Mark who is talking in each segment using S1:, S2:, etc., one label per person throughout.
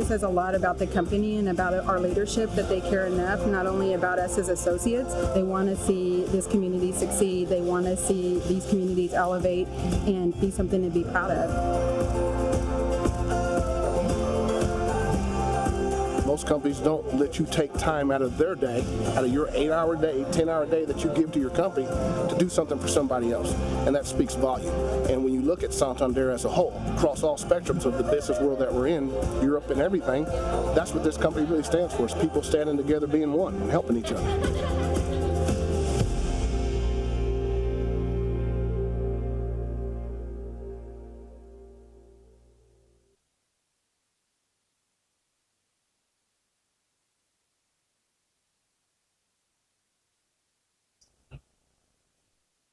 S1: says a lot about the company and about our leadership that they care enough, not only about us as associates. They want to see this community succeed. They want to see these communities elevate and be something to be proud of.
S2: Most companies don't let you take time out of their day, out of your 8-hour day, 10-hour day that you give to your company to do something for somebody else. And that speaks volume. And when you look at Santander as a whole, across all spectrums of the business world that we're in, Europe and everything, that's what this company really stands for, is people standing together being one and helping each other.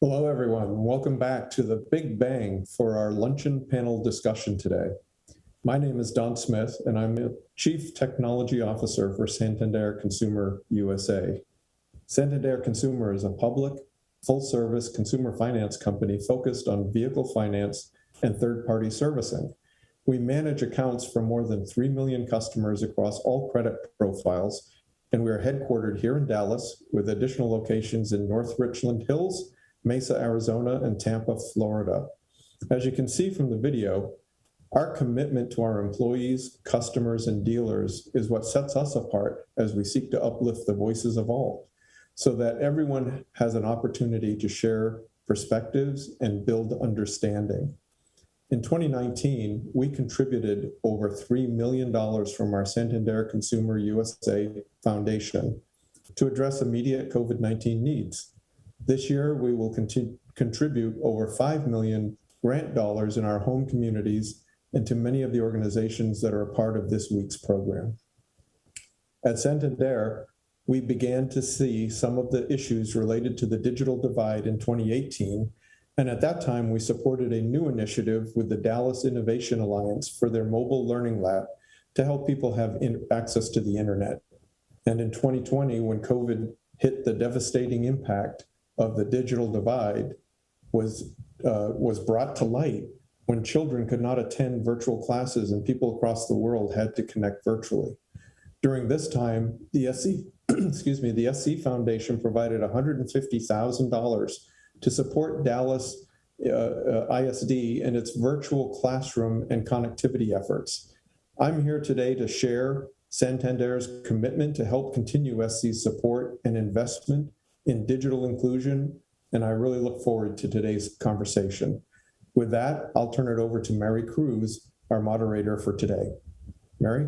S3: Hello, everyone. Welcome back to the Big Bang for our luncheon panel discussion today. My name is Don Smith, and I'm the Chief Technology Officer for Santander Consumer USA. Santander Consumer is a public, full-service consumer finance company focused on vehicle finance and third-party servicing. We manage accounts for more than 3 million customers across all credit profiles, and we are headquartered here in Dallas with additional locations in North Richland Hills, Mesa, Arizona, and Tampa, Florida. As you can see from the video, our commitment to our employees, customers, and dealers is what sets us apart as we seek to uplift the voices of all, so that everyone has an opportunity to share perspectives and build understanding. In 2019, we contributed over $3 million from our Santander Consumer USA Foundation to address immediate COVID-19 needs. This year, we will contribute over $5 million grant dollars in our home communities and to many of the organizations that are a part of this week's program. At Santander, we began to see some of the issues related to the digital divide in 2018, and at that time, we supported a new initiative with the Dallas Innovation Alliance for their mobile learning lab to help people have access to the internet. And in 2020, when COVID hit, the devastating impact of the digital divide was brought to light when children could not attend virtual classes and people across the world had to connect virtually. During this time, the SC Foundation provided $150,000 to support Dallas ISD in its virtual classroom and connectivity efforts. I'm here today to share Santander's commitment to help continue SC's support and investment in digital inclusion, and I really look forward to today's conversation. With that, I'll turn it over to Mary Cruz, our moderator for today. Mary?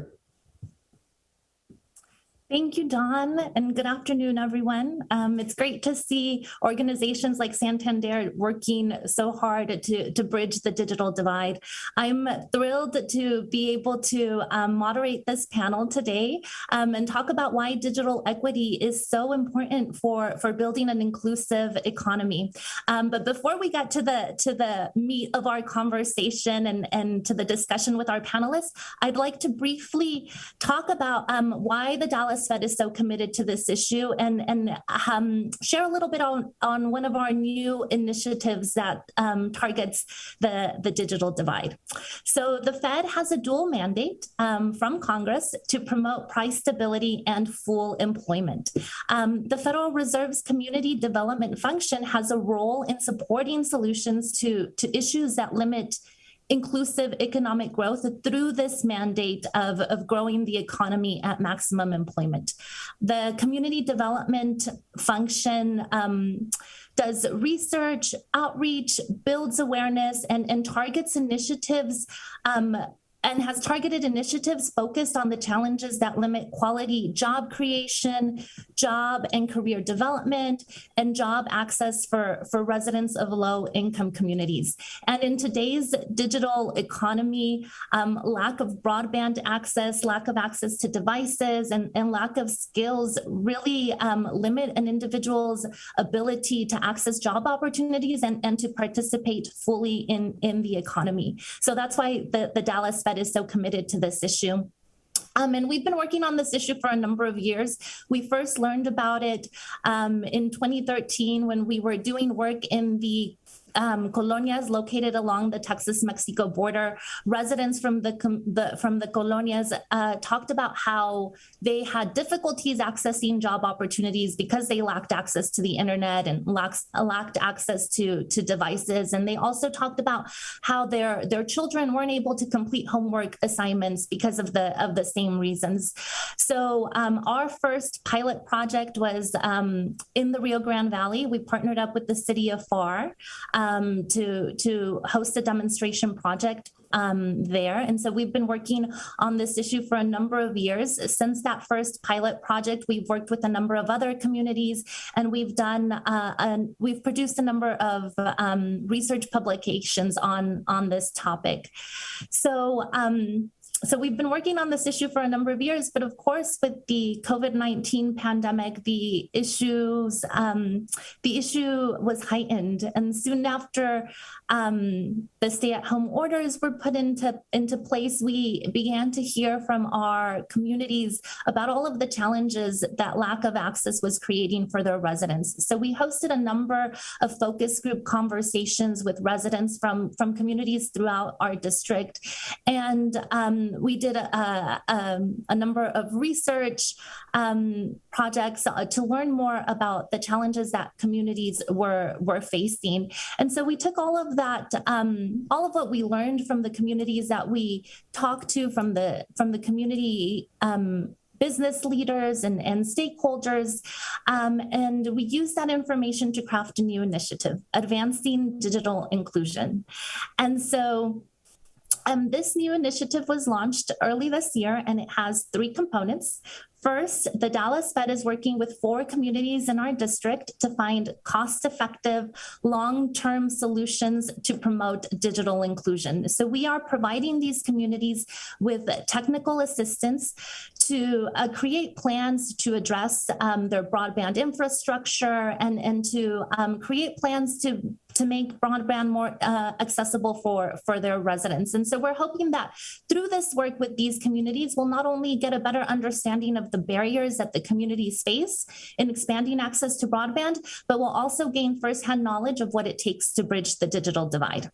S4: Thank you, Don, and good afternoon, everyone. It's great to see organizations like Santander working so hard to bridge the digital divide. I'm thrilled to be able to moderate this panel today and talk about why digital equity is so important for building an inclusive economy. But before we get to the meat of our conversation and to the discussion with our panelists, I'd like to briefly talk about why the Dallas Fed is so committed to this issue and share a little bit on one of our new initiatives that targets the digital divide. So the Fed has a dual mandate from Congress to promote price stability and full employment. The Federal Reserve's community development function has a role in supporting solutions to issues that limit inclusive economic growth through this mandate of growing the economy at maximum employment. The community development function does research, outreach, builds awareness, and targets initiatives and has targeted initiatives focused on the challenges that limit quality job creation, job and career development, and job access for residents of low-income communities. And in today's digital economy, lack of broadband access, lack of access to devices, and lack of skills really limit an individual's ability to access job opportunities and to participate fully in the economy. So that's why the Dallas Fed is so committed to this issue. And we've been working on this issue for a number of years. We first learned about it in 2013 when we were doing work in the colonias located along the Texas-Mexico border. Residents from the colonias talked about how they had difficulties accessing job opportunities because they lacked access to the internet and lacked access to devices. And they also talked about how their children weren't able to complete homework assignments because of the same reasons. So our first pilot project was in the Rio Grande Valley. We partnered up with the city of FAR to host a demonstration project there. And so we've been working on this issue for a number of years. Since that first pilot project, we've worked with a number of other communities, and we've produced a number of research publications on this topic. So we've been working on this issue for a number of years, but of course, with the COVID-19 pandemic, the issue was heightened. And soon after the stay-at-home orders were put into place, we began to hear from our communities about all of the challenges that lack of access was creating for their residents. So we hosted a number of focus group conversations with residents from communities throughout our district, and we did a number of research projects to learn more about the challenges that communities were facing. And so we took all of that, all of what we learned from the communities that we talked to, from the community business leaders and stakeholders, and we used that information to craft a new initiative, Advancing Digital Inclusion. And so this new initiative was launched early this year, and it has 3 components. First, the Dallas Fed is working with 4 communities in our district to find cost-effective, long-term solutions to promote digital inclusion. So we are providing these communities with technical assistance to create plans to address their broadband infrastructure and to create plans to make broadband more accessible for their residents. And so we're hoping that through this work with these communities, we'll not only get a better understanding of the barriers that the communities face in expanding access to broadband, but we'll also gain firsthand knowledge of what it takes to bridge the digital divide.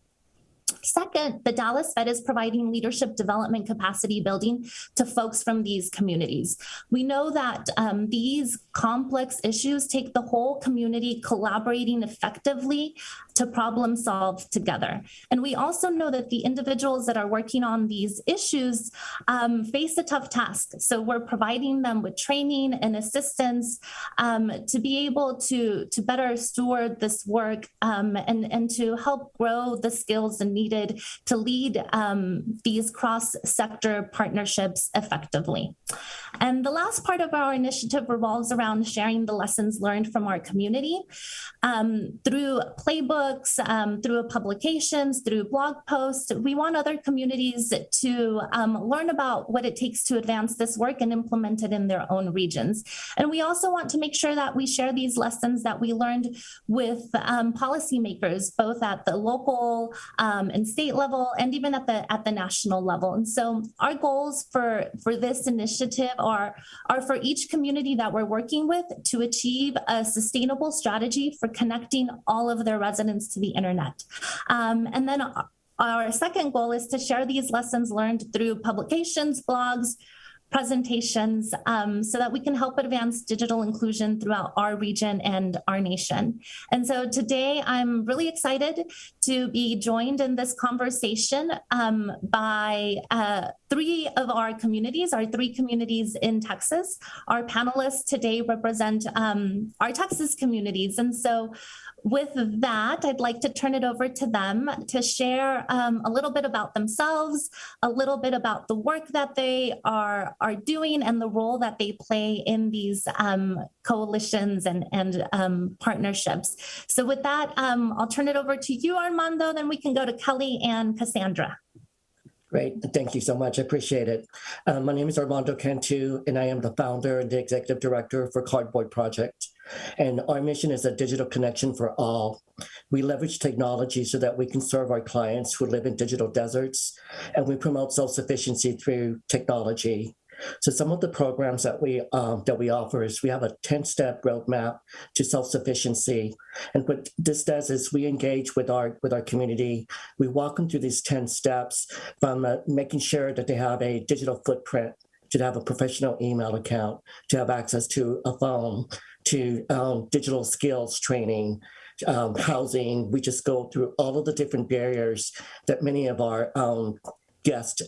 S4: Second, the Dallas Fed is providing leadership development capacity building to folks from these communities. We know that these complex issues take the whole community collaborating effectively to problem solve together. And we also know that the individuals that are working on these issues face a tough task. So we're providing them with training and assistance to be able to better steward this work and to help grow the skills and needed to lead these cross-sector partnerships effectively. And the last part of our initiative revolves around sharing the lessons learned from our community through playbooks, through publications, through blog posts. We want other communities to learn about what it takes to advance this work and implement it in their own regions. And we also want to make sure that we share these lessons that we learned with policymakers, both at the local and state level, and even at the national level. And so our goals for this initiative are for each community that we're working with to achieve a sustainable strategy for connecting all of their residents to the internet. And then our second goal is to share these lessons learned through publications, blogs, presentations, so that we can help advance digital inclusion throughout our region and our nation. And so today I'm really excited to be joined in this conversation by 3 of our communities, our 3 communities in Texas. Our panelists today represent our Texas communities. And so with that, I'd like to turn it over to them to share a little bit about themselves, a little bit about the work that they are doing and the role that they play in these coalitions and partnerships. So with that, I'll turn it over to you, Armando, then we can go to Kelly and Kassandra.
S5: Great. Thank you so much. I appreciate it. My name is Armando Cantu, and I am the founder and the executive director for Cardboard Project. And our mission is a digital connection for all. We leverage technology so that we can serve our clients who live in digital deserts, and we promote self-sufficiency through technology. So some of the programs that we offer is we have a 10-step roadmap to self-sufficiency. And what this does is we engage with our community. We walk them through these 10 steps from making sure that they have a digital footprint, to have a professional email account, to have access to a phone, to digital skills training, housing. We just go through all of the different barriers that many of our guests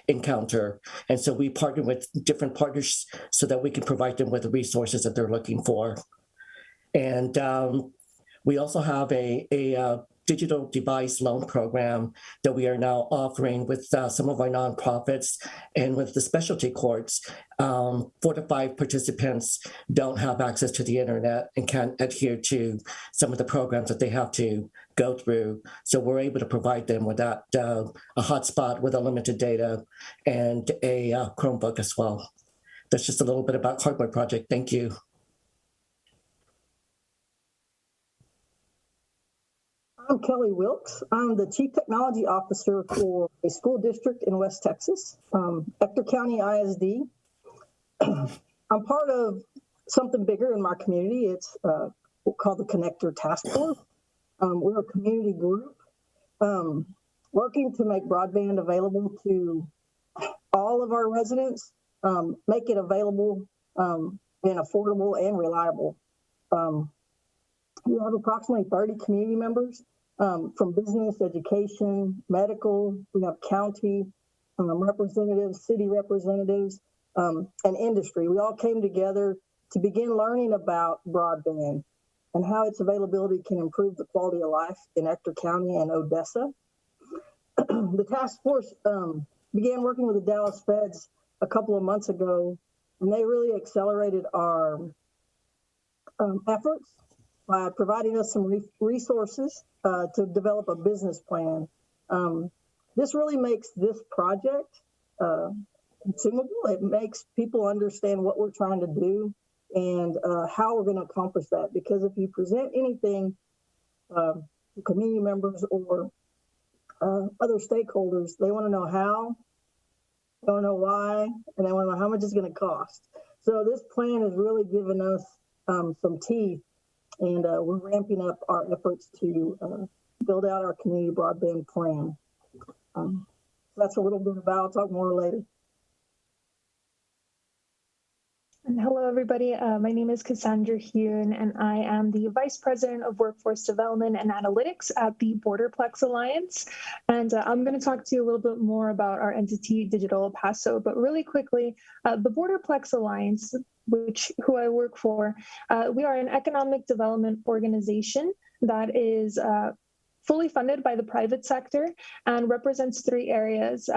S5: encounter. And so we partner with different partners so that we can provide them with the resources that they're looking for. And we also have a digital device loan program that we are now offering with some of our nonprofits and with the specialty courts. 4 to 5 participants don't have access to the internet and can't adhere to some of the programs that they have to go through. So we're able to provide them with that, a hotspot with unlimited data and a Chromebook as well. That's just a little bit about Cardboard Project. Thank you.
S6: I'm Kelly Wilkes. I'm the Chief Technology Officer for a school district in West Texas, Ector County ISD. I'm part of something bigger in my community. It's called the Connector Task Force. We're a community group working to make broadband available to all of our residents, make it available and affordable and reliable. We have approximately 30 community members from business, education, medical. We have county representatives, city representatives, and industry. We all came together to begin learning about broadband and how its availability can improve the quality of life in Ector County and Odessa. The task force began working with the Dallas Feds a couple of months ago, and they really accelerated our efforts by providing us some resources to develop a business plan. This really makes this project consumable. It makes people understand what we're trying to do and how we're going to accomplish that. Because if you present anything to community members or other stakeholders, they want to know how, they want to know why, and they want to know how much it's going to cost. So this plan has really given us some teeth, and we're ramping up our efforts to build out our community broadband plan. That's a little bit about, I'll talk more later.
S7: And hello, everybody. My name is Kassandra Huhn, and I am the Vice President of Workforce Development and Analytics at the Borderplex Alliance. And I'm going to talk to you a little bit more about our entity, Digital Paso. But really quickly, the Borderplex Alliance, who I work for, we are an economic development organization that is fully funded by the private sector and represents 3 areas.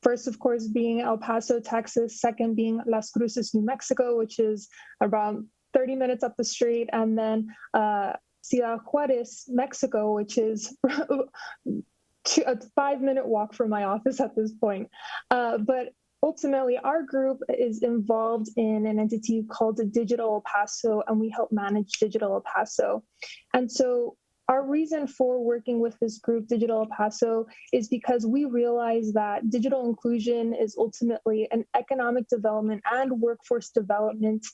S7: First, of course, being El Paso, Texas. Second, being Las Cruces, New Mexico, which is around 30 minutes up the street. And then Ciudad Juarez, Mexico, which is a 5-minute walk from my office at this point. But ultimately, our group is involved in an entity called the Digital Paso, and we help manage Digital Paso. And so our reason for working with this group, Digital Paso, is because we realize that digital inclusion is ultimately an economic development and workforce development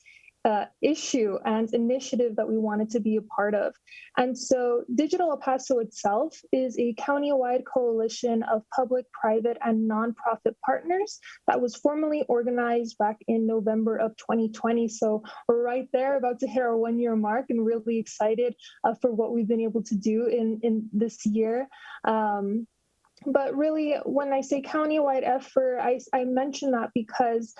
S7: issue and initiative that we wanted to be a part of. And so Digital Paso itself is a county-wide coalition of public, private, and nonprofit partners that was formally organized back in November of 2020. So we're right there, about to hit our 1-year mark, and really excited for what we've been able to do in this year. But really, when I say county-wide effort, I mention that because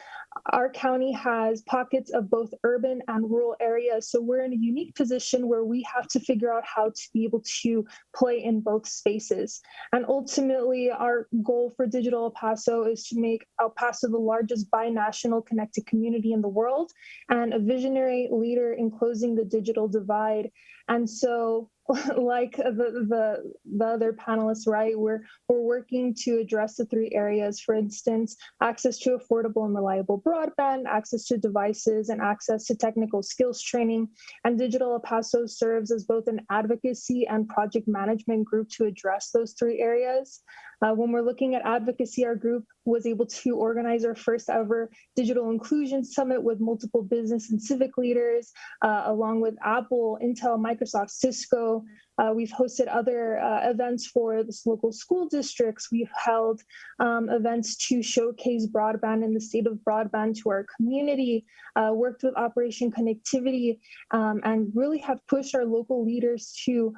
S7: our county has pockets of both urban and rural areas. So we're in a unique position where we have to figure out how to be able to play in both spaces. And ultimately, our goal for Digital El Paso is to make El Paso the largest binational connected community in the world and a visionary leader in closing the digital divide. And so, like the other panelists, right, we're working to address the 3 areas. For instance, access to affordable and reliable broadband, access to devices, and access to technical skills training. And Digital El Paso serves as both an advocacy and project management group to address those 3 areas. When we're looking at advocacy, our group was able to organize our first ever digital inclusion summit with multiple business and civic leaders, along with Apple, Intel, Microsoft, Cisco. We've hosted other events for the local school districts. We've held events to showcase broadband and the state of broadband to our community, worked with Operation Connectivity, and really have pushed our local leaders to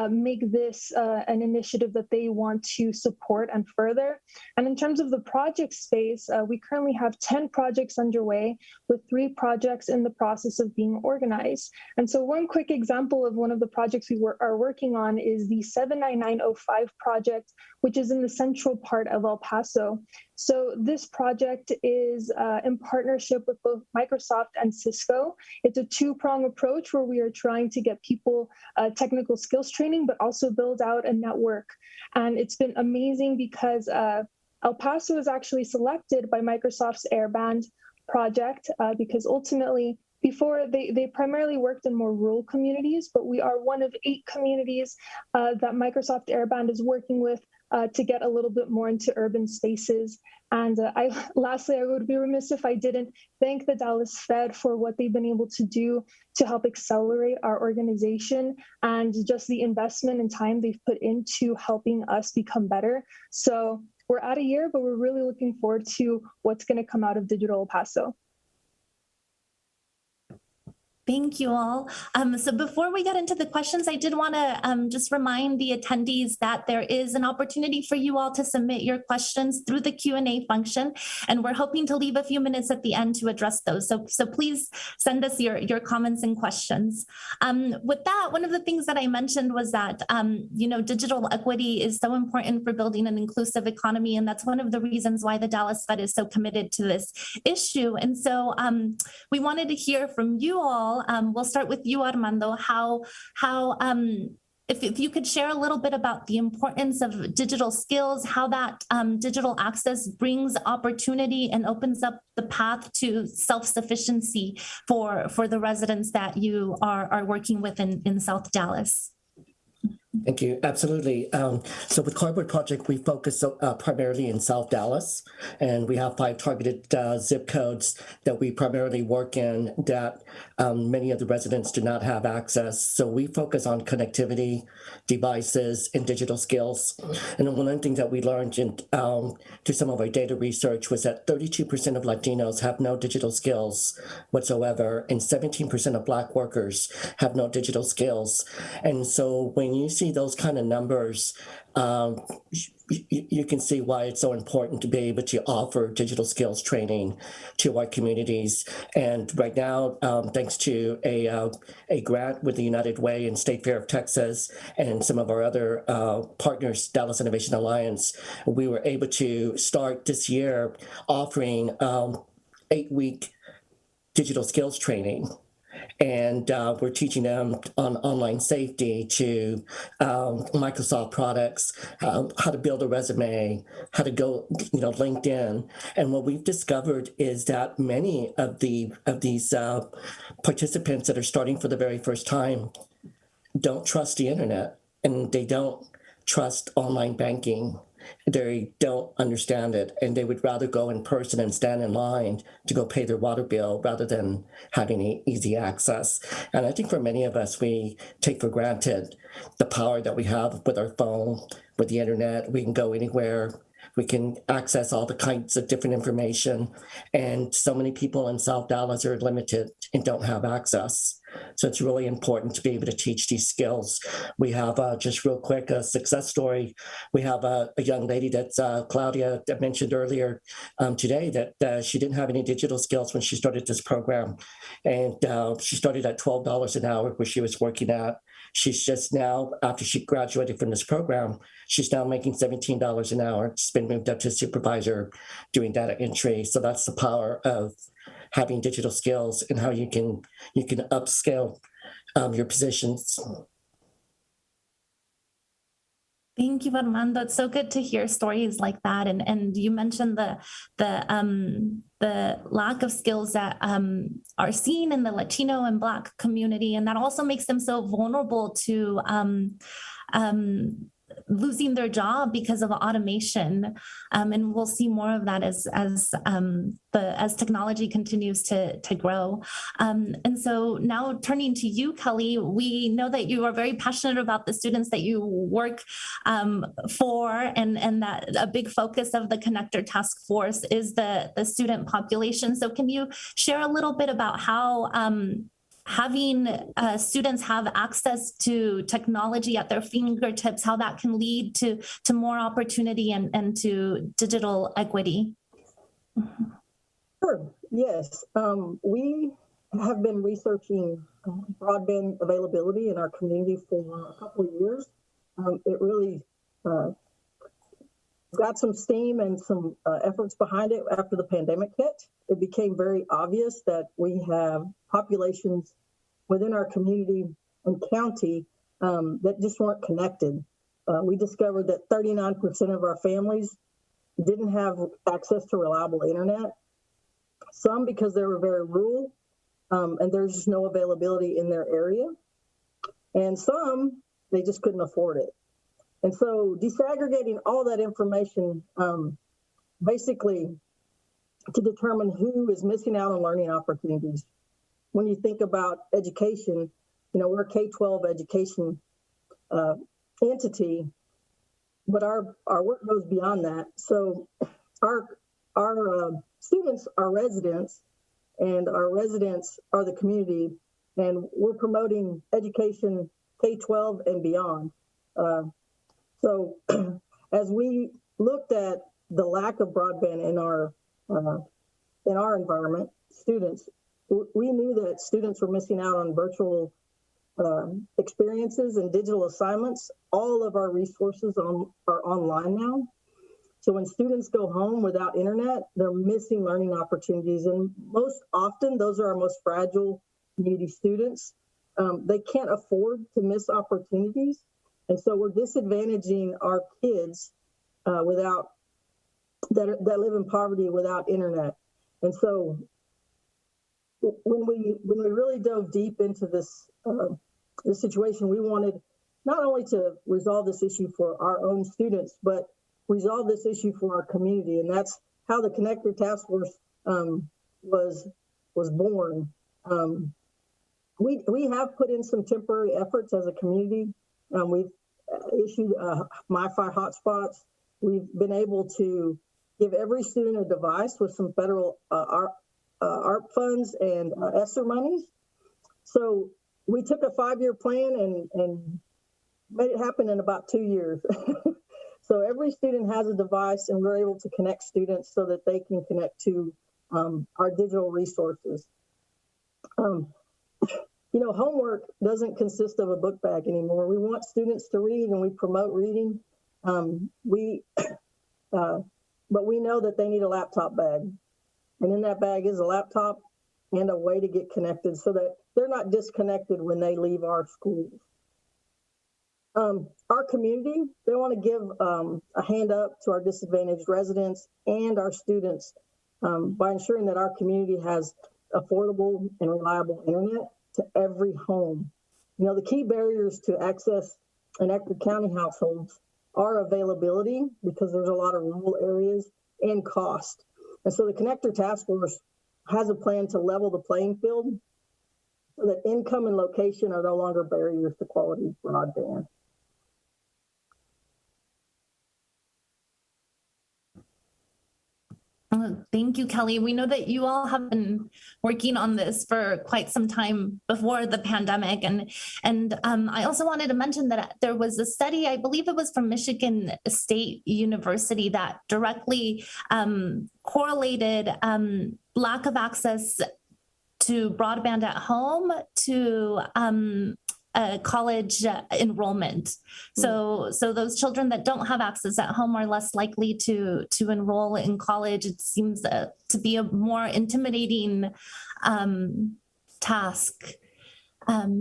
S7: make this an initiative that they want to support and further. And in terms of the project space, we currently have 10 projects underway, with 3 projects in the process of being organized. And so one quick example of one of the projects we are working on is the 79905 project, which is in the central part of El Paso. So this project is in partnership with both Microsoft and Cisco. It's a 2-prong approach where we are trying to get people technical skills training, but also build out a network. And it's been amazing because El Paso is actually selected by Microsoft's Airband project because ultimately, before they primarily worked in more rural communities, but we are one of 8 communities that Microsoft Airband is working with to get a little bit more into urban spaces. And lastly, I would be remiss if I didn't thank the Dallas Fed for what they've been able to do to help accelerate our organization and just the investment and time they've put into helping us become better. So we're at a year, but we're really looking forward to what's going to come out of Digital El Paso.
S4: Thank you all. So before we get into the questions, I did want to just remind the attendees that there is an opportunity for you all to submit your questions through the Q&A function, and we're hoping to leave a few minutes at the end to address those. So please send us your comments and questions. With that, one of the things that I mentioned was that digital equity is so important for building an inclusive economy, and that's one of the reasons why the Dallas Fed is so committed to this issue. And so we wanted to hear from you all. We'll start with you, Armando, if you could share a little bit about the importance of digital skills, how that digital access brings opportunity and opens up the path to self-sufficiency for the residents that you are working with in South Dallas.
S5: Thank you. Absolutely. So with Cardboard Project, we focus primarily in South Dallas, and we have 5 targeted zip codes that we primarily work in that many of the residents do not have access. So we focus on connectivity, devices, and digital skills. And one thing that we learned through some of our data research was that 32% of Latinos have no digital skills whatsoever, and 17% of Black workers have no digital skills. And so when you see those kind of numbers, you can see why it's so important to be able to offer digital skills training to our communities. And right now, thanks to a grant with the United Way and State Fair of Texas and some of our other partners, Dallas Innovation Alliance, we were able to start this year offering 8-week digital skills training. And we're teaching them on online safety to Microsoft products, how to build a resume, how to go, LinkedIn. And what we've discovered is that many of these participants that are starting for the very first time don't trust the internet, and they don't trust online banking. They don't understand it, and they would rather go in person and stand in line to go pay their water bill rather than having easy access. And I think for many of us, we take for granted the power that we have with our phone, with the internet. We can go anywhere. We can access all the kinds of different information. And so many people in South Dallas are limited and don't have access. So it's really important to be able to teach these skills. We have, just real quick, a success story. We have a young lady that's Claudia that mentioned earlier today that she didn't have any digital skills when she started this program. And she started at $12 an hour where she was working at. She's just now, after she graduated from this program, she's now making $17 an hour. She's been moved up to supervisor doing data entry. So that's the power of having digital skills and how you can upscale your positions.
S4: Thank you, Armando. It's so good to hear stories like that. And you mentioned the lack of skills that are seen in the Latino and Black community, and that also makes them so vulnerable to losing their job because of automation. And we'll see more of that as technology continues to grow. And so now turning to you, Kelly, we know that you are very passionate about the students that you work for, and that a big focus of the Connector Task Force is the student population. So can you share a little bit about how having students have access to technology at their fingertips, how that can lead to more opportunity and to digital equity?
S6: Sure, yes. We have been researching broadband availability in our community for a couple of years. It really got some steam and some efforts behind it after the pandemic hit. It became very obvious that we have populations within our community and county that just weren't connected. We discovered that 39% of our families didn't have access to reliable internet, some because they were very rural and there's just no availability in their area, and some, they just couldn't afford it. And so disaggregating all that information basically to determine who is missing out on learning opportunities. When you think about education, we're a K-12 education entity, but our work goes beyond that. So our students are residents, and our residents are the community, and we're promoting education K-12 and beyond. So as we looked at the lack of broadband in our environment, students, we knew that students were missing out on virtual experiences and digital assignments. All of our resources are online now. So when students go home without internet, they're missing learning opportunities. And most often, those are our most fragile, needy students. They can't afford to miss opportunities. And so we're disadvantaging our kids that live in poverty without internet. And so when we really dove deep into this situation, we wanted not only to resolve this issue for our own students, but resolve this issue for our community. And that's how the Connector Task Force was born. We have put in some temporary efforts as a community. We've issued MiFi hotspots. We've been able to give every student a device with some federal ARP funds and ESSER monies. So we took a 5-year plan and made it happen in about 2 years. So every student has a device, and we're able to connect students so that they can connect to our digital resources. Homework doesn't consist of a book bag anymore. We want students to read, and we promote reading. But we know that they need a laptop bag. And in that bag is a laptop and a way to get connected so that they're not disconnected when they leave our schools. Our community, they want to give a hand up to our disadvantaged residents and our students by ensuring that our community has affordable and reliable internet to every home. The key barriers to access in Ector County households are availability, because there's a lot of rural areas, and cost. And so the Connector Task Force has a plan to level the playing field so that income and location are no longer barriers to quality broadband.
S4: Thank you, Kelly. We know that you all have been working on this for quite some time before the pandemic. And I also wanted to mention that there was a study, I believe it was from Michigan State University, that directly correlated lack of access to broadband at home to college enrollment. So those children that don't have access at home are less likely to enroll in college. It seems to be a more intimidating task.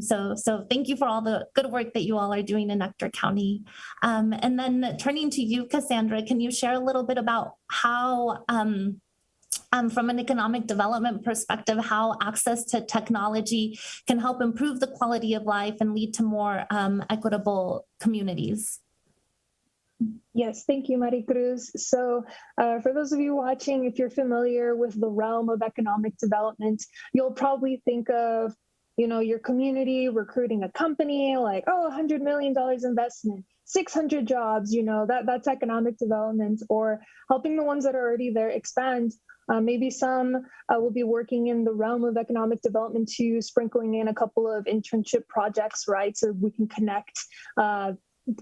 S4: So thank you for all the good work that you all are doing in Ector County. And then turning to you, Kassandra, can you share a little bit about how from an economic development perspective, how access to technology can help improve the quality of life and lead to more equitable communities?
S7: Yes, thank you, Maricruz. So for those of you watching, if you're familiar with the realm of economic development, you'll probably think of, your community recruiting a company like, oh, $100 million investment, 600 jobs, that's economic development, or helping the ones that are already there expand. Maybe some will be working in the realm of economic development too, sprinkling in a couple of internship projects, right? So we can connect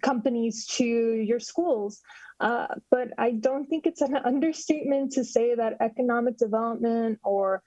S7: companies to your schools. But I don't think it's an understatement to say that economic development or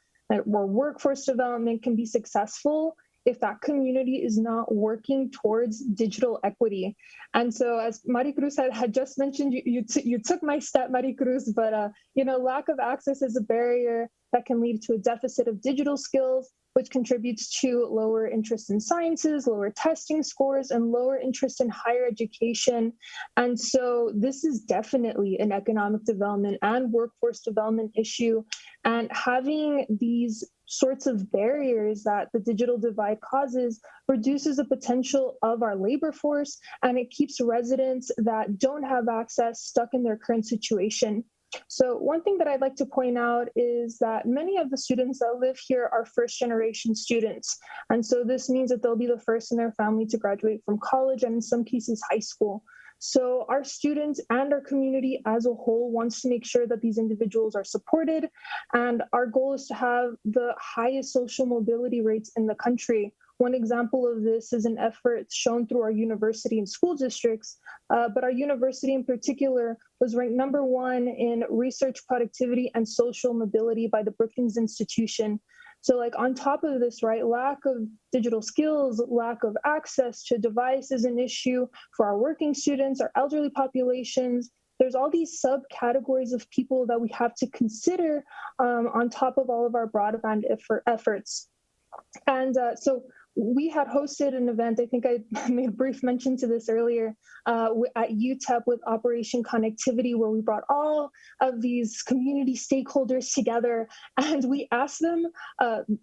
S7: workforce development can be successful if that community is not working towards digital equity. And so, as Maricruz had just mentioned, you took my step, Maricruz, but lack of access is a barrier that can lead to a deficit of digital skills, which contributes to lower interest in sciences, lower testing scores, and lower interest in higher education. And so this is definitely an economic development and workforce development issue. And having these sorts of barriers that the digital divide causes reduces the potential of our labor force, and it keeps residents that don't have access stuck in their current situation. So one thing that I'd like to point out is that many of the students that live here are first-generation students. And so this means that they'll be the first in their family to graduate from college and in some cases high school. So our students and our community as a whole wants to make sure that these individuals are supported. And our goal is to have the highest social mobility rates in the country. One example of this is an effort shown through our university and school districts, but our university in particular was ranked #1 in research productivity and social mobility by the Brookings Institution. So on top of this, right, lack of digital skills, lack of access to device is an issue for our working students, our elderly populations. There's all these subcategories of people that we have to consider on top of all of our broadband efforts. And so we had hosted an event, I think I made a brief mention to this earlier, at UTEP with Operation Connectivity, where we brought all of these community stakeholders together, and we asked them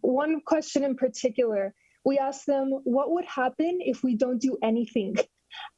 S7: one question in particular. We asked them, what would happen if we don't do anything?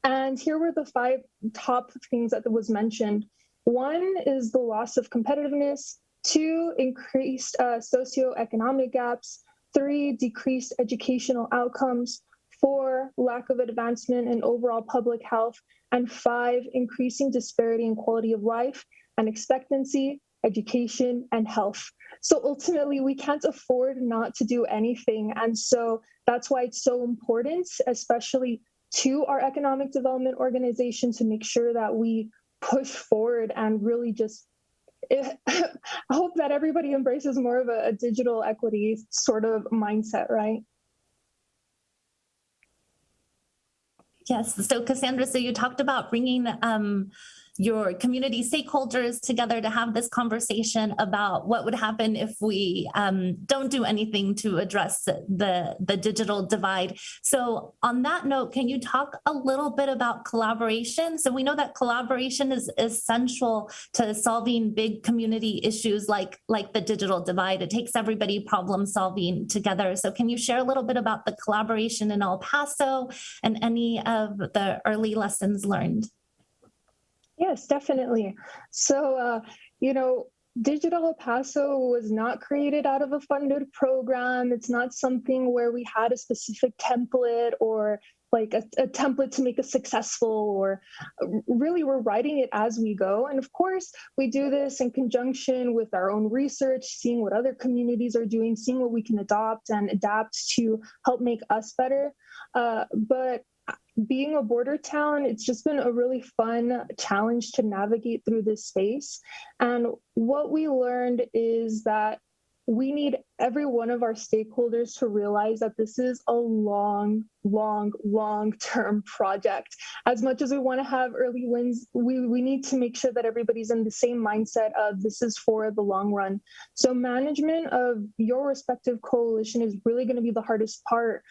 S7: And here were the 5 top things that was mentioned. 1 is the loss of competitiveness. 2, increased socioeconomic gaps. 3, decreased educational outcomes. 4, lack of advancement in overall public health. And 5, increasing disparity in quality of life and expectancy, education, and health. So ultimately, we can't afford not to do anything. And so that's why it's so important, especially to our economic development organization, to make sure that we push forward and really just I hope that everybody embraces more of a digital equity sort of mindset, right?
S4: Yes. So Kassandra, so you talked about bringing your community stakeholders together to have this conversation about what would happen if we don't do anything to address the digital divide. So on that note, can you talk a little bit about collaboration? So we know that collaboration is essential to solving big community issues like the digital divide. It takes everybody problem solving together. So can you share a little bit about the collaboration in El Paso and any of the early lessons learned?
S7: Yes, definitely. So, Digital El Paso was not created out of a funded program. It's not something where we had a specific template or like a template to make us successful, or really we're writing it as we go. And of course, we do this in conjunction with our own research, seeing what other communities are doing, seeing what we can adopt and adapt to help make us better. But being a border town, it's just been a really fun challenge to navigate through this space. And what we learned is that we need every one of our stakeholders to realize that this is a long-term project. As much as we want to have early wins, we need to make sure that everybody's in the same mindset of this is for the long run. So management of your respective coalition is really going to be the hardest part.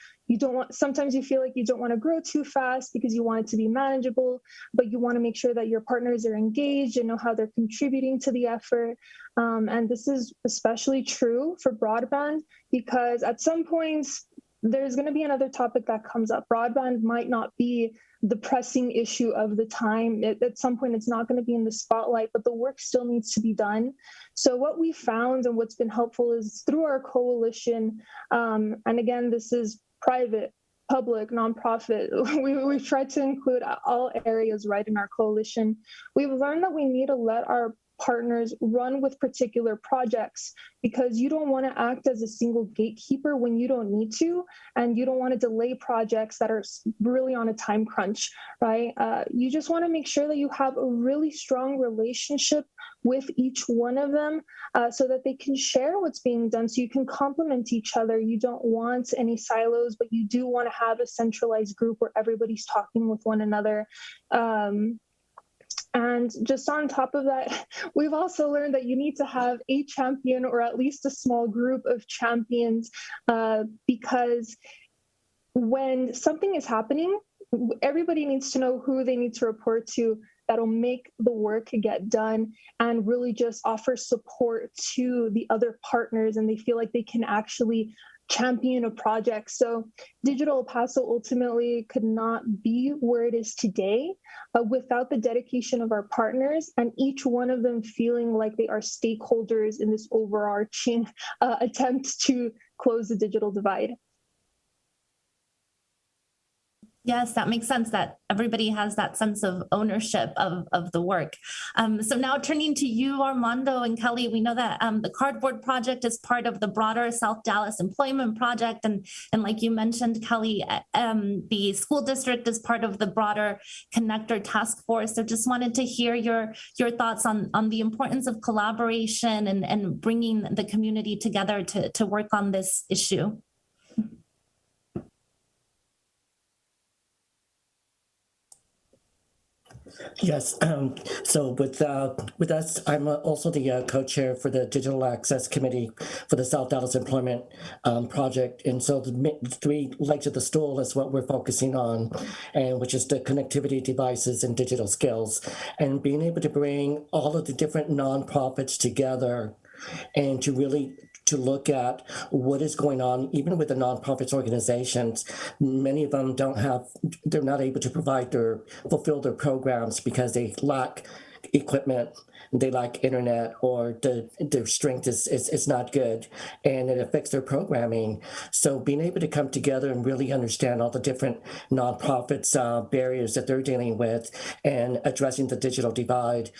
S7: Sometimes you feel like you don't want to grow too fast because you want it to be manageable, but you want to make sure that your partners are engaged and know how they're contributing to the effort. And this is especially true for broadband, because at some points, there's going to be another topic that comes up. Broadband might not be the pressing issue of the time. At some point, it's not going to be in the spotlight, but the work still needs to be done. So what we found and what's been helpful is through our coalition, and again, this is private, public, nonprofit. We've tried to include all areas right in our coalition. We've learned that we need to let our partners run with particular projects, because you don't want to act as a single gatekeeper when you don't need to, and you don't want to delay projects that are really on a time crunch, right? You just want to make sure that you have a really strong relationship with each one of them, so that they can share what's being done, so you can complement each other. You don't want any silos, but you do want to have a centralized group where everybody's talking with one another. And just on top of that, we've also learned that you need to have a champion, or at least a small group of champions, because when something is happening, everybody needs to know who they need to report to. That'll make the work get done, and really just offer support to the other partners, and they feel like they can actually champion a project. So Digital Paso ultimately could not be where it is today without the dedication of our partners, and each one of them feeling like they are stakeholders in this overarching attempt to close the digital divide.
S4: Yes, that makes sense, that everybody has that sense of ownership of the work. So now turning to you, Armando and Kelly, we know that the Cardboard Project is part of the broader South Dallas Employment Project. And like you mentioned, Kelly, the school district is part of the broader Connector Task Force. So just wanted to hear your thoughts on the importance of collaboration and bringing the community together to work on this issue.
S5: Yes. So with us, I'm also the co-chair for the Digital Access Committee for the South Dallas Employment Project. And so the three legs of the stool is what we're focusing on, and which is the connectivity devices and digital skills, and being able to bring all of the different nonprofits together and to look at what is going on, even with the nonprofits organizations. Many of them they're not able to fulfill their programs because they lack equipment, they lack internet, or their strength is not good, and it affects their programming. So being able to come together and really understand all the different nonprofits' barriers that they're dealing with, and addressing the digital divide,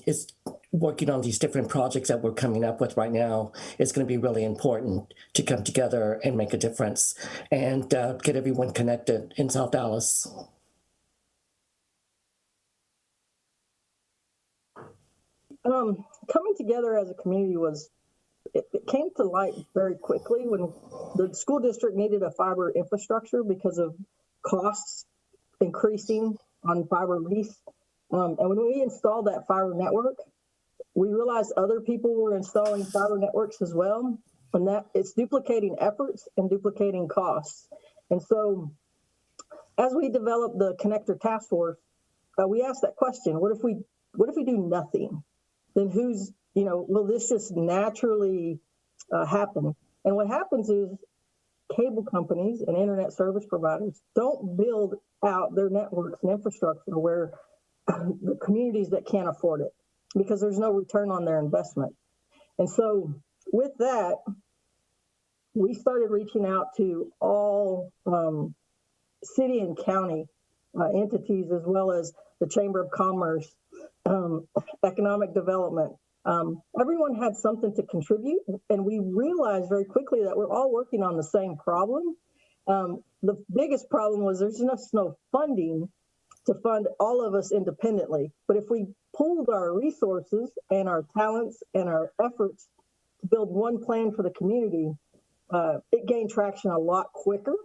S5: is working on these different projects that we're coming up with right now is going to be really important to come together and make a difference and get everyone connected in South Dallas.
S6: Coming together as a community it came to light very quickly when the school district needed a fiber infrastructure because of costs increasing on fiber lease. And when we installed that fiber network, we realized other people were installing fiber networks as well, and that it's duplicating efforts and duplicating costs. And so as we developed the Connector Task Force, we asked that question: what if we do nothing? Then will this just naturally happen? And what happens is cable companies and internet service providers don't build out their networks and infrastructure where the communities that can't afford it, because there's no return on their investment. And so with that, we started reaching out to all city and county entities, as well as the Chamber of Commerce, economic development. Everyone had something to contribute, and we realized very quickly that we're all working on the same problem. The biggest problem was there's just no funding to fund all of us independently. But if we pooled our resources and our talents and our efforts to build one plan for the community, it gained traction a lot quicker.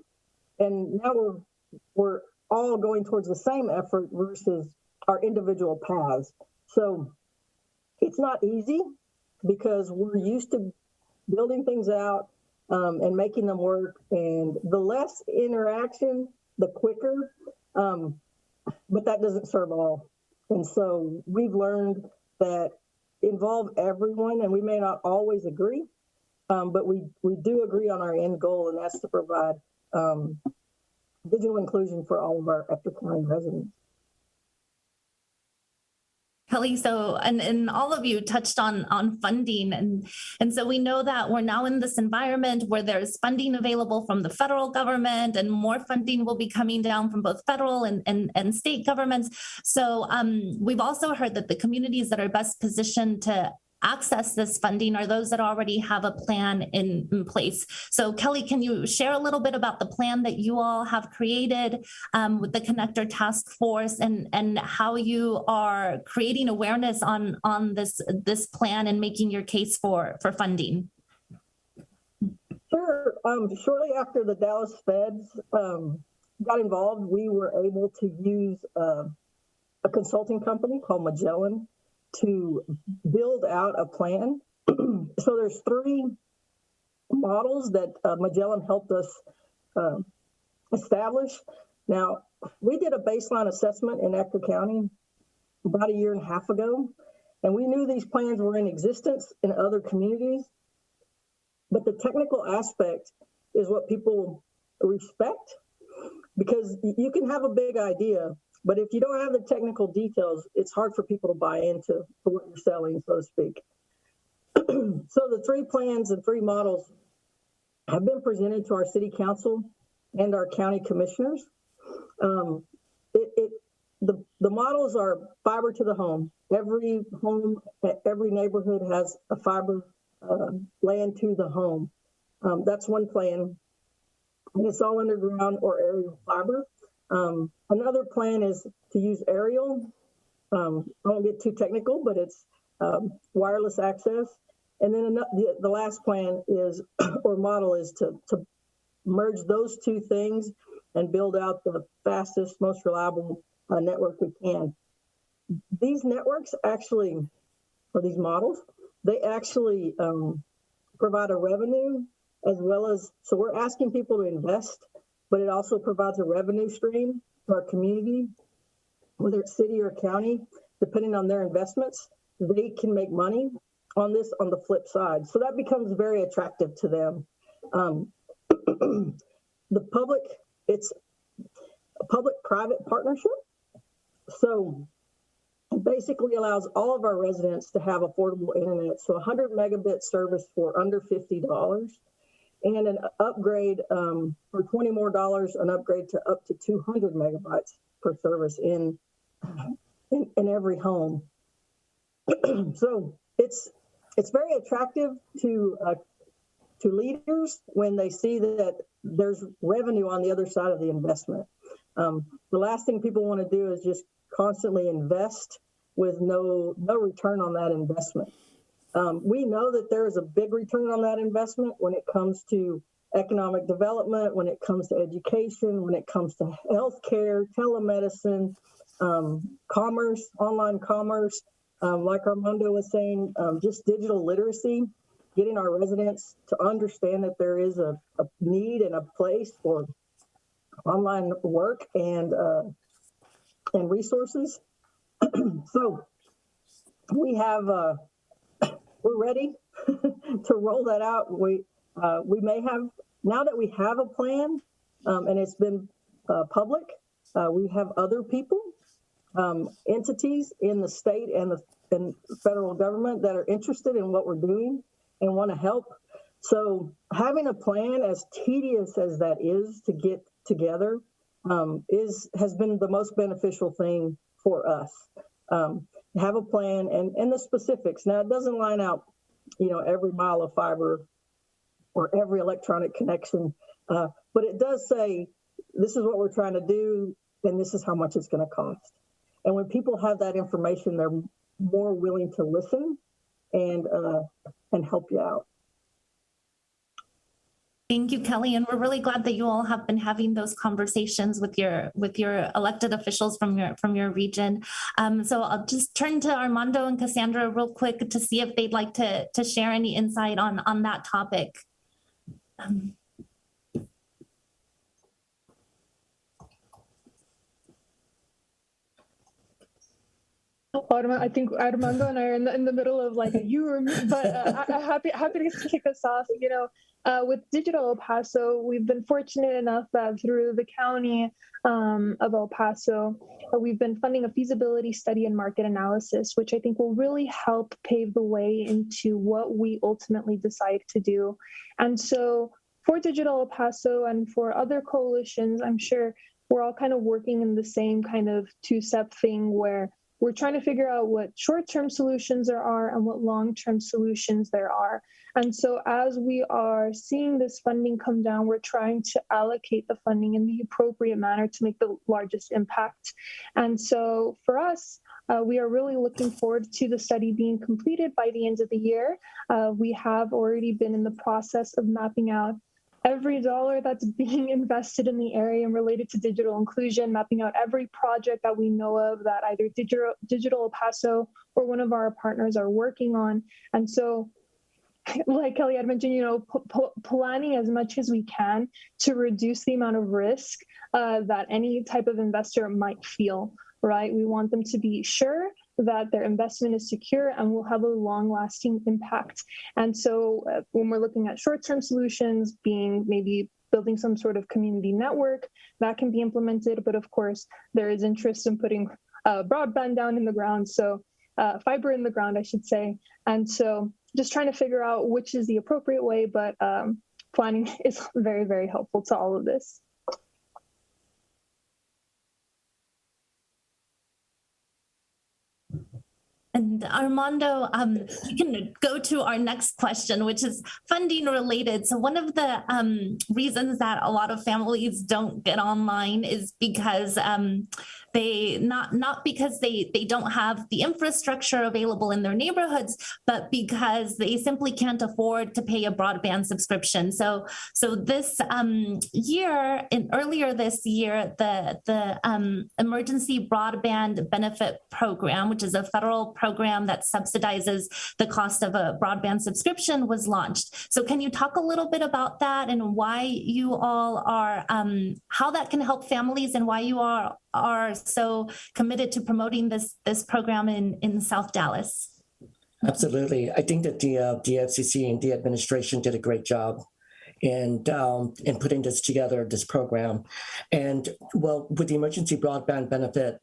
S6: And now we're all going towards the same effort versus our individual paths. So it's not easy, because we're used to building things out and making them work. And the less interaction, the quicker. But that doesn't serve all. And so we've learned that involve everyone, and we may not always agree, but we do agree on our end goal, and that's to provide digital inclusion for all of our Ector County residents.
S4: Kelly, so and all of you touched on funding, and so we know that we're now in this environment where there's funding available from the federal government, and more funding will be coming down from both federal and state governments. So we've also heard that the communities that are best positioned to access this funding are those that already have a plan in place. So Kelly, can you share a little bit about the plan that you all have created with the Connector Task Force, and how you are creating awareness on this plan and making your case for funding?
S6: Sure. Shortly after the Dallas Feds got involved, we were able to use a consulting company called Magellan to build out a plan. So there's 3 models that Magellan helped us establish. Now, we did a baseline assessment in Ector County about a year and a half ago, and we knew these plans were in existence in other communities, but the technical aspect is what people respect, because you can have a big idea, but if you don't have the technical details, it's hard for people to buy into what you're selling, so to speak. So the 3 plans and 3 models have been presented to our city council and our county commissioners. The models are fiber to the home. Every home, every neighborhood has a fiber land to the home. That's one plan, and it's all underground or aerial fiber. Another plan is to use aerial. I won't get too technical, but it's wireless access. And then the last plan is, or model is to merge those 2 things and build out the fastest, most reliable network we can. These networks actually, or these models, they actually provide a revenue as well as, so we're asking people to invest, but it also provides a revenue stream to our community, whether it's city or county, depending on their investments. They can make money on this on the flip side. So that becomes very attractive to them. It's a public-private partnership. So it basically allows all of our residents to have affordable internet. So 100 megabit service for under $50. And an upgrade for $20 more, an upgrade to up to 200 megabytes per service in every home. So it's very attractive to leaders when they see that there's revenue on the other side of the investment. The last thing people want to do is just constantly invest with no return on that investment. We know that there is a big return on that investment when it comes to economic development, when it comes to education, when it comes to healthcare, telemedicine, commerce, online commerce, like Armando was saying, just digital literacy, getting our residents to understand that there is a need and a place for online work and resources. So we're ready to roll that out. We may have, now that we have a plan and it's been public, we have other people, entities in the state and the federal government that are interested in what we're doing and want to help. So having a plan, as tedious as that is to get together, has been the most beneficial thing for us. Have a plan and the specifics. Now, it doesn't line out, every mile of fiber or every electronic connection, but it does say, this is what we're trying to do, and this is how much it's going to cost. And when people have that information, they're more willing to listen and help you out.
S4: Thank you, Kelly, and we're really glad that you all have been having those conversations with your elected officials from your region. So I'll just turn to Armando and Cassandra real quick to see if they'd like to share any insight on that topic.
S7: I think Armando and I are in the middle of like a you or me, but I'm happy to kick us off. With Digital El Paso, we've been fortunate enough that through the county of El Paso, we've been funding a feasibility study and market analysis, which I think will really help pave the way into what we ultimately decide to do. And so for Digital El Paso and for other coalitions, I'm sure we're all kind of working in the same kind of two-step thing where we're trying to figure out what short-term solutions there are and what long-term solutions there are. And so as we are seeing this funding come down, we're trying to allocate the funding in the appropriate manner to make the largest impact. And so for us, we are really looking forward to the study being completed by the end of the year. We have already been in the process of mapping out every dollar that's being invested in the area and related to digital inclusion, mapping out every project that we know of that either Digital El Paso or one of our partners are working on. And so, like Kelly had mentioned, planning as much as we can to reduce the amount of risk that any type of investor might feel, right? We want them to be sure that their investment is secure and will have a long-lasting impact. And so when we're looking at short-term solutions, being maybe building some sort of community network, that can be implemented. But of course, there is interest in putting broadband down in the ground, so fiber in the ground, I should say. And so just trying to figure out which is the appropriate way, but planning is very, very helpful to all of this.
S4: And Armando, you can go to our next question, which is funding related. So one of the reasons that a lot of families don't get online is because they not because they don't have the infrastructure available in their neighborhoods, but because they simply can't afford to pay a broadband subscription. So this year, earlier this year, the Emergency Broadband Benefit Program, which is a federal program that subsidizes the cost of a broadband subscription, was launched. So can you talk a little bit about that and why you all are, how that can help families and why you are so committed to promoting this program in South Dallas?
S5: Absolutely. I think that the FCC and the administration did a great job in putting this together, this program. And well, with the emergency broadband benefit,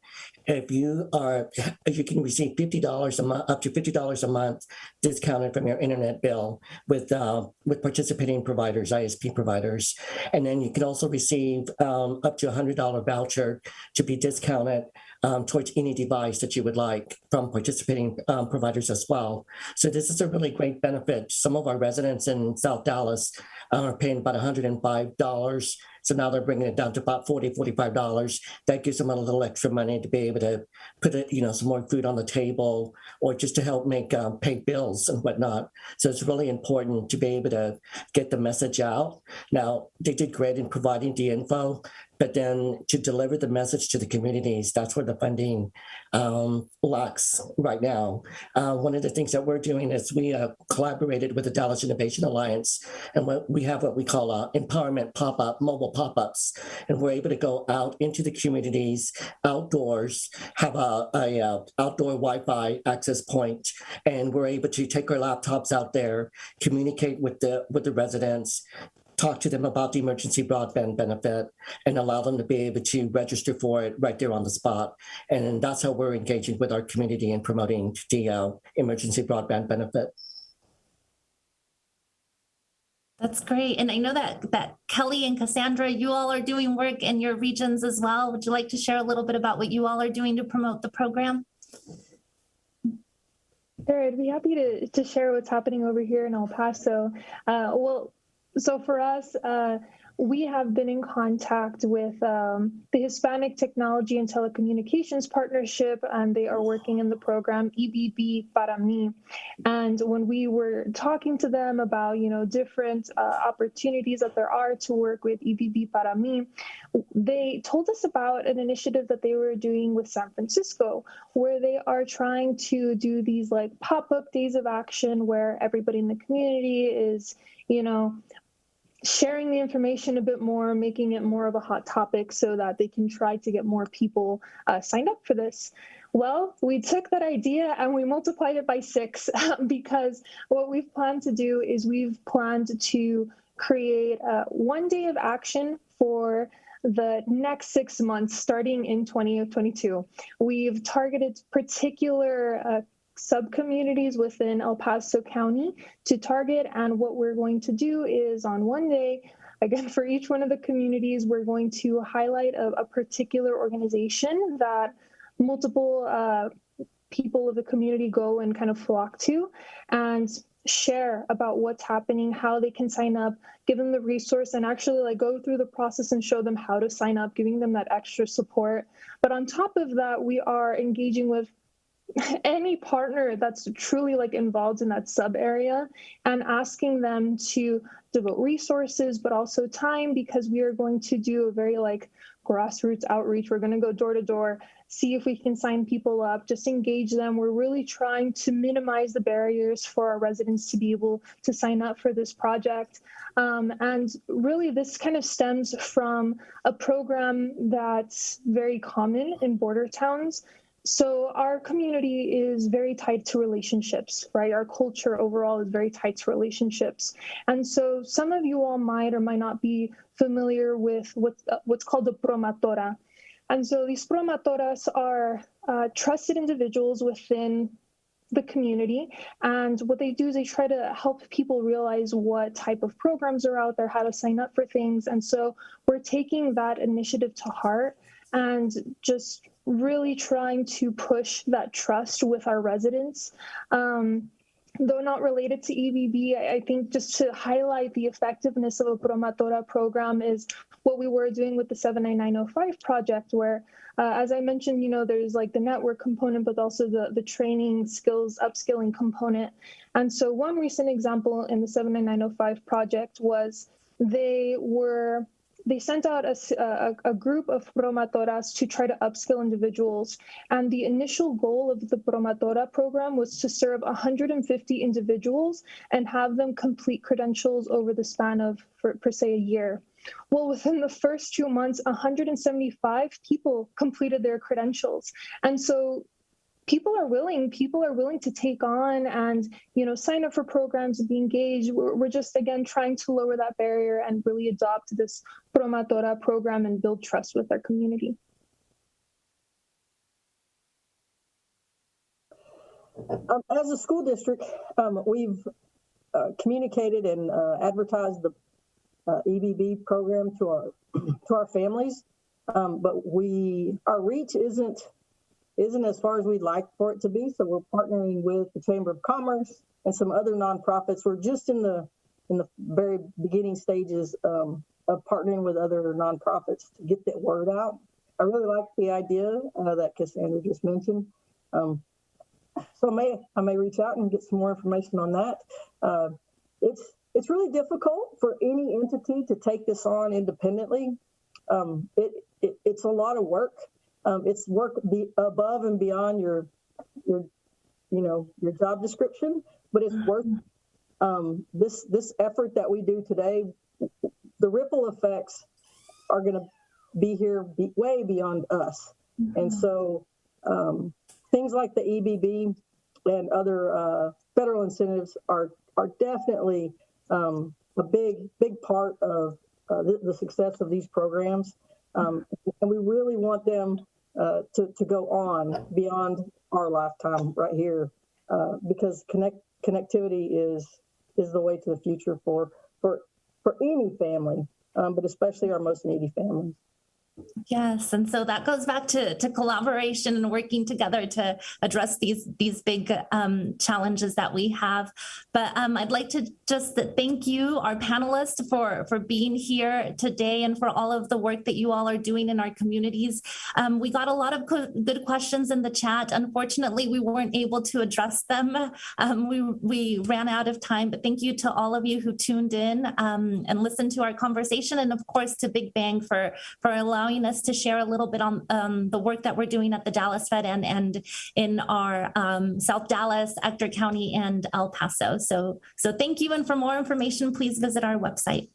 S5: if you can receive $50 a month, up to $50 a month discounted from your internet bill with participating providers, ISP providers. And then you can also receive up to $100 voucher to be discounted towards any device that you would like from participating providers as well. So this is a really great benefit. Some of our residents in South Dallas are paying about $105. So now they're bringing it down to about $40, $45. That gives them a little extra money to be able to put some more food on the table, or just to help pay bills and whatnot. So it's really important to be able to get the message out. Now, they did great in providing the info, but then to deliver the message to the communities, that's where the funding lacks right now. One of the things that we're doing is we collaborated with the Dallas Innovation Alliance, and we have what we call empowerment pop-up, mobile pop-ups, and we're able to go out into the communities, outdoors, have a outdoor Wi-Fi access point, and we're able to take our laptops out there, communicate with the residents, talk to them about the emergency broadband benefit, and allow them to be able to register for it right there on the spot. And that's how we're engaging with our community and promoting the emergency broadband benefit.
S4: That's great. And I know that Kelly and Kassandra, you all are doing work in your regions as well. Would you like to share a little bit about what you all are doing to promote the program?
S7: Sure, I'd be happy to share what's happening over here in El Paso. So for us, we have been in contact with the Hispanic Technology and Telecommunications Partnership, and they are working in the program EBB Para Mí. And when we were talking to them about, different opportunities that there are to work with EBB Para Mí, they told us about an initiative that they were doing with San Francisco, where they are trying to do these like pop-up days of action where everybody in the community is, sharing the information a bit more, making it more of a hot topic so that they can try to get more people signed up for this. Well, we took that idea and we multiplied it by 6 because what we've planned to do is we've planned to create 1 day of action for the next 6 months, starting in 2022. We've targeted particular sub-communities within El Paso County to target, and what we're going to do is on 1 day, again, for each one of the communities, we're going to highlight a particular organization that multiple people of the community go and kind of flock to and share about what's happening, how they can sign up, give them the resource, and actually like go through the process and show them how to sign up, giving them that extra support. But on top of that, we are engaging with any partner that's truly like involved in that sub area and asking them to devote resources, but also time, because we are going to do a very like grassroots outreach. We're going to go door to door, see if we can sign people up, just engage them. We're really trying to minimize the barriers for our residents to be able to sign up for this project. And really this kind of stems from a program that's very common in border towns. So our community is very tied to relationships, right? Our culture overall is very tied to relationships. And so some of you all might or might not be familiar with what's called the promotora. And so these promotoras are trusted individuals within the community. And what they do is they try to help people realize what type of programs are out there, how to sign up for things. And so we're taking that initiative to heart and just really trying to push that trust with our residents. Though not related to EBB, I think just to highlight the effectiveness of a promotora program is what we were doing with the 79905 project, where, as I mentioned, you know, there's like the network component, but also the training skills, upskilling component. And so one recent example in the 79905 project was they sent out a group of promotoras to try to upskill individuals. And the initial goal of the promotora program was to serve 150 individuals and have them complete credentials over the span of, per se, a year. Well, within the first 2 months, 175 people completed their credentials. And so people are willing to take on and, you know, sign up for programs and be engaged. We're just, again, trying to lower that barrier and really adopt this promotora program and build trust with our community.
S6: As a school district, we've communicated and advertised the EBB program to our families, but our reach isn't as far as we'd like for it to be. So we're partnering with the Chamber of Commerce and some other nonprofits. We're just in the very beginning stages of partnering with other nonprofits to get that word out. I really like the idea that Kassandra just mentioned. So I may reach out and get some more information on that. It's really difficult for any entity to take this on independently. It's a lot of work. It's work above and beyond your job description, but it's worth this effort that we do today. The ripple effects are going to be here way beyond us, and so things like the EBB and other federal incentives are definitely a big part of the success of these programs, and we really want them to go on beyond our lifetime right here, because connectivity is the way to the future for any family, but especially our most needy families.
S4: Yes, and so that goes back to collaboration and working together to address these big challenges that we have. But I'd like to just thank you, our panelists, for being here today and for all of the work that you all are doing in our communities. We got a lot of good questions in the chat. Unfortunately, we weren't able to address them. We ran out of time, but thank you to all of you who tuned in and listened to our conversation, and of course to Big Bang for allowing us to share a little bit on the work that we're doing at the Dallas Fed and in our South Dallas, Ector County, and El Paso. So thank you. And for more information, please visit our website.